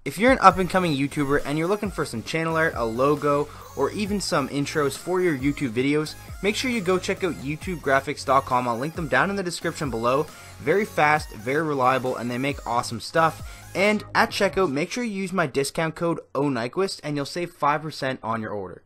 If you're an up-and-coming YouTuber and you're looking for some channel art, a logo, or even some intros for your YouTube videos, make sure you go check out youtubegraphics.com. I'll link them down in the description below. Very fast, very reliable, and they make awesome stuff. And at checkout, make sure you use my discount code ONYQUIST and you'll save 5% on your order.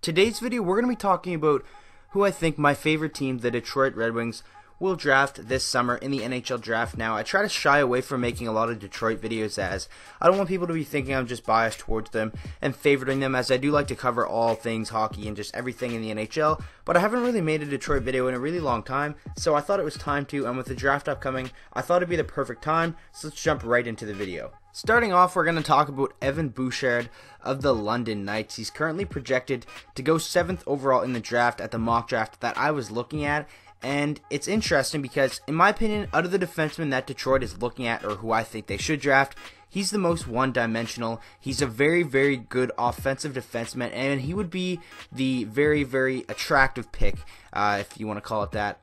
Today's video, we're going to be talking about who I think my favorite team, the Detroit Red Wings, will draft this summer in the NHL draft. Now, I try to shy away from making a lot of Detroit videos, as I don't want people to be thinking I'm just biased towards them and favoriting them, as I do like to cover all things hockey and just everything in the NHL, but I haven't really made a Detroit video in a really long time, so I thought it was time to, and with the draft upcoming, I thought it'd be the perfect time, so let's jump right into the video. Starting off, we're going to talk about Evan Bouchard of the London Knights. He's currently projected to go 7th overall in the draft at the mock draft that I was looking at. And it's interesting because, in my opinion, out of the defensemen that Detroit is looking at, or who I think they should draft, he's the most one-dimensional. He's a very, very good offensive defenseman, and he would be the very, very attractive pick, if you want to call it that.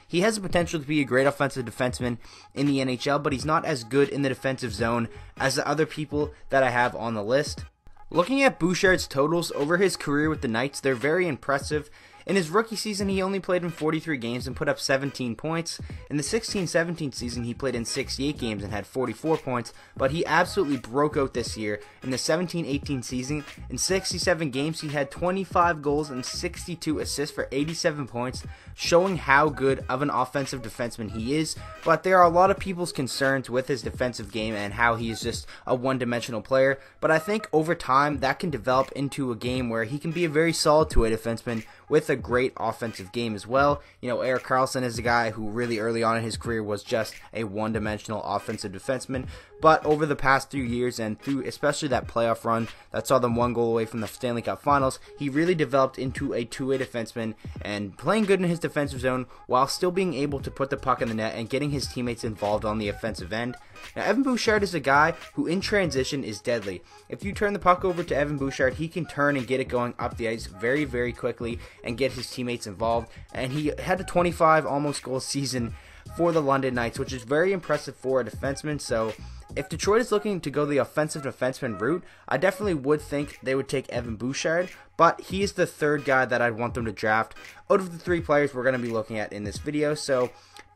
He has the potential to be a great offensive defenseman in the NHL, but he's not as good in the defensive zone as the other people that I have on the list. Looking at Bouchard's totals over his career with the Knights, they're very impressive. In his rookie season, he only played in 43 games and put up 17 points. In the 16-17 season, he played in 68 games and had 44 points, but he absolutely broke out this year. In the 17-18 season, in 67 games, he had 25 goals and 62 assists for 87 points, showing how good of an offensive defenseman he is. But there are a lot of people's concerns with his defensive game and how he is just a one-dimensional player. But I think over time, that can develop into a game where he can be a very solid two-way defenseman with a great offensive game as well. You know, Erik Karlsson is a guy who really early on in his career was just a one-dimensional offensive defenseman, but over the past 3 years and through especially that playoff run that saw them one goal away from the Stanley Cup Finals, he really developed into a two-way defenseman and playing good in his defensive zone while still being able to put the puck in the net and getting his teammates involved on the offensive end. Now, Evan Bouchard is a guy who in transition is deadly. If you turn the puck over to Evan Bouchard, he can turn and get it going up the ice very, very quickly and get his teammates involved. And he had a 25 almost goal season for the London Knights, which is very impressive for a defenseman. So if Detroit is looking to go the offensive defenseman route, I definitely would think they would take Evan Bouchard, but he is the third guy that I'd want them to draft out of the three players we're going to be looking at in this video. So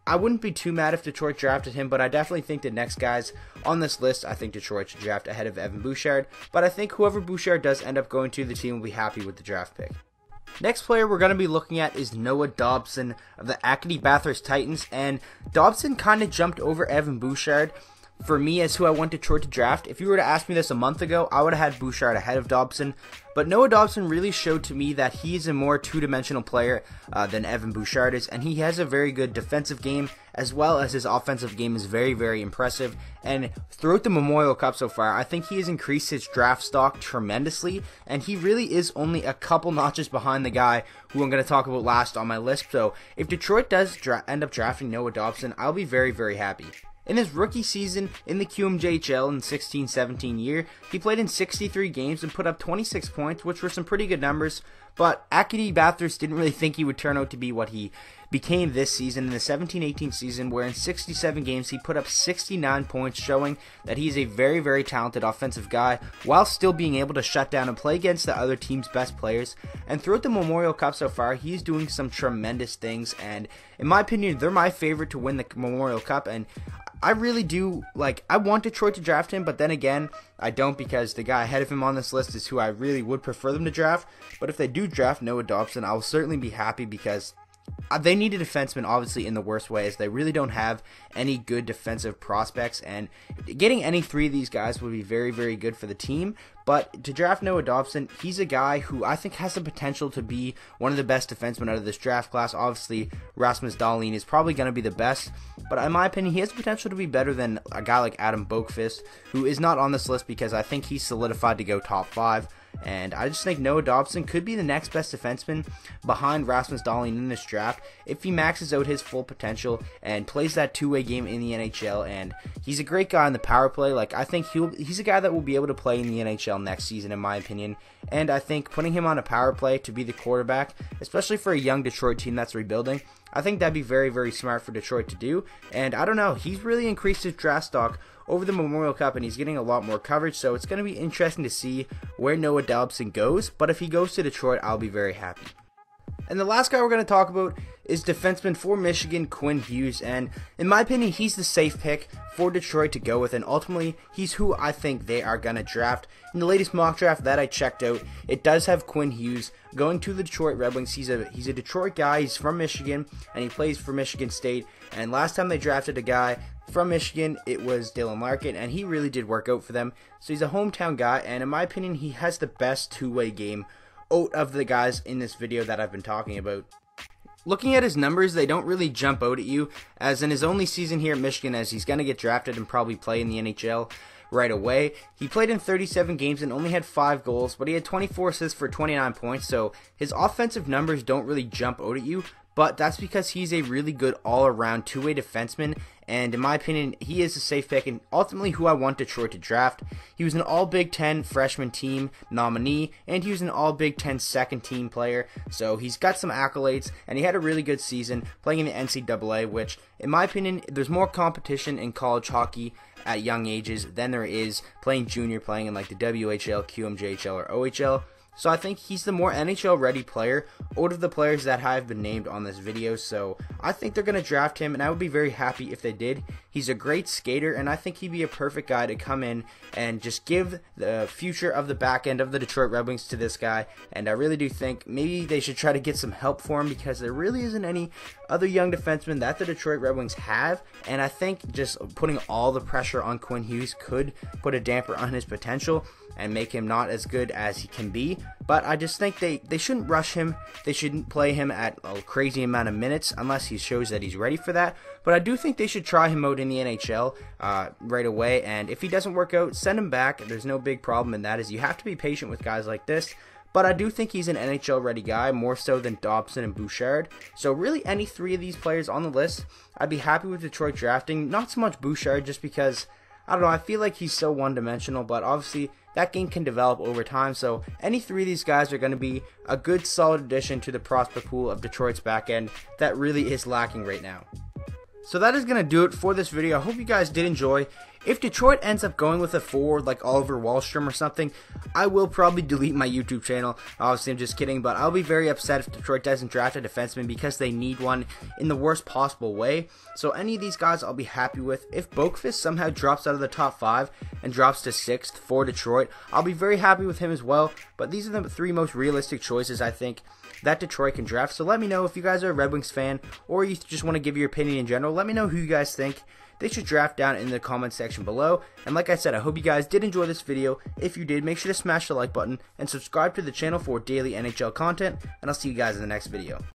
I wouldn't be too mad if Detroit drafted him, but I definitely think the next guys on this list, I think Detroit should draft ahead of Evan Bouchard. But I think whoever Bouchard does end up going to, the team will be happy with the draft pick. Next player we're going to be looking at is Noah Dobson of the Acadie Bathurst Titans, and Dobson kind of jumped over Evan Bouchard for me as who I want Detroit to draft. If you were to ask me this a month ago, I would have had Bouchard ahead of Dobson, but Noah Dobson really showed to me that he is a more two-dimensional player than Evan Bouchard is, and he has a very good defensive game as well as his offensive game is very, very impressive. And throughout the Memorial Cup so far, I think he has increased his draft stock tremendously, and he really is only a couple notches behind the guy who I'm going to talk about last on my list. So if Detroit does end up drafting Noah Dobson, I'll be very, very happy. In his rookie season in the QMJHL in the 16-17 year, he played in 63 games and put up 26 points, which were some pretty good numbers, but Acadie Bathurst didn't really think he would turn out to be what he became this season in the 17-18 season, where in 67 games he put up 69 points, showing that he's a very, very talented offensive guy while still being able to shut down and play against the other team's best players. And throughout the Memorial Cup so far, he's doing some tremendous things, and in my opinion, they're my favorite to win the Memorial Cup. And I really do, I want Detroit to draft him, but then again, I don't, because the guy ahead of him on this list is who I really would prefer them to draft. But if they do draft Noah Dobson, I will certainly be happy, because they need a defenseman, obviously, in the worst way, as they really don't have any good defensive prospects, and getting any three of these guys would be very, very good for the team. But to draft Noah Dobson, he's a guy who I think has the potential to be one of the best defensemen out of this draft class. Obviously, Rasmus Dahlin is probably going to be the best, but in my opinion, he has the potential to be better than a guy like Adam Boqvist, who is not on this list because I think he's solidified to go top 5. And I just think Noah Dobson could be the next best defenseman behind Rasmus Dahlin in this draft if he maxes out his full potential and plays that two-way game in the NHL. And he's a great guy on the power play. I think he's a guy that will be able to play in the NHL next season, in my opinion. And I think putting him on a power play to be the quarterback, especially for a young Detroit team that's rebuilding, I think that'd be very, very smart for Detroit to do. And I don't know, he's really increased his draft stock over the Memorial Cup, and he's getting a lot more coverage, so it's going to be interesting to see where Noah Dobson goes, but if he goes to Detroit, I'll be very happy. And the last guy we're going to talk about is defenseman for Michigan, Quinn Hughes, and in my opinion, he's the safe pick for Detroit to go with, and ultimately, he's who I think they are going to draft. In the latest mock draft that I checked out, it does have Quinn Hughes going to the Detroit Red Wings. He's a Detroit guy, he's from Michigan, and he plays for Michigan State, and last time they drafted a guy from Michigan, it was Dylan Larkin, and he really did work out for them, so he's a hometown guy, and in my opinion, he has the best two-way game out of the guys in this video that I've been talking about. Looking at his numbers, they don't really jump out at you, as in his only season here at Michigan, as he's going to get drafted and probably play in the NHL right away. He played in 37 games and only had 5 goals, but he had 24 assists for 29 points, so his offensive numbers don't really jump out at you, but that's because he's a really good all-around two-way defenseman, and in my opinion, he is a safe pick and ultimately who I want Detroit to draft. He was an All-Big Ten freshman team nominee, and he was an All-Big Ten second team player, so he's got some accolades, and he had a really good season playing in the NCAA, which, in my opinion, there's more competition in college hockey at young ages than there is playing junior, playing in like the WHL, QMJHL, or OHL. So I think he's the more NHL ready player out of the players that have been named on this video, so I think they're going to draft him, and I would be very happy if they did. He's a great skater, and I think he'd be a perfect guy to come in and just give the future of the back end of the Detroit Red Wings to this guy, and I really do think maybe they should try to get some help for him, because there really isn't any other young defensemen that the Detroit Red Wings have, and I think just putting all the pressure on Quinn Hughes could put a damper on his potential and make him not as good as he can be. But I just think they shouldn't rush him. They shouldn't play him at a crazy amount of minutes unless he shows that he's ready for that. But I do think they should try him out in the NHL right away, and if he doesn't work out, send him back. There's no big problem in that, as you have to be patient with guys like this. But I do think he's an NHL ready guy, more so than Dobson and Bouchard. So really any 3 of these players on the list, I'd be happy with Detroit drafting. Not so much Bouchard, just because, I don't know, I feel like he's so one-dimensional, but obviously that game can develop over time, so any 3 of these guys are going to be a good solid addition to the prospect pool of Detroit's back end that really is lacking right now. So that is going to do it for this video. I hope you guys did enjoy. If Detroit ends up going with a forward like Oliver Wahlstrom or something, I will probably delete my YouTube channel. Obviously, I'm just kidding, but I'll be very upset if Detroit doesn't draft a defenseman because they need one in the worst possible way. So any of these guys I'll be happy with. If Boakfist somehow drops out of the top 5 and drops to 6th for Detroit, I'll be very happy with him as well. But these are the 3 most realistic choices I think that Detroit can draft. So let me know if you guys are a Red Wings fan or you just want to give your opinion in general. Let me know who you guys think they should draft down in the comment section below. And like I said, I hope you guys did enjoy this video. If you did, make sure to smash the like button and subscribe to the channel for daily NHL content, and I'll see you guys in the next video.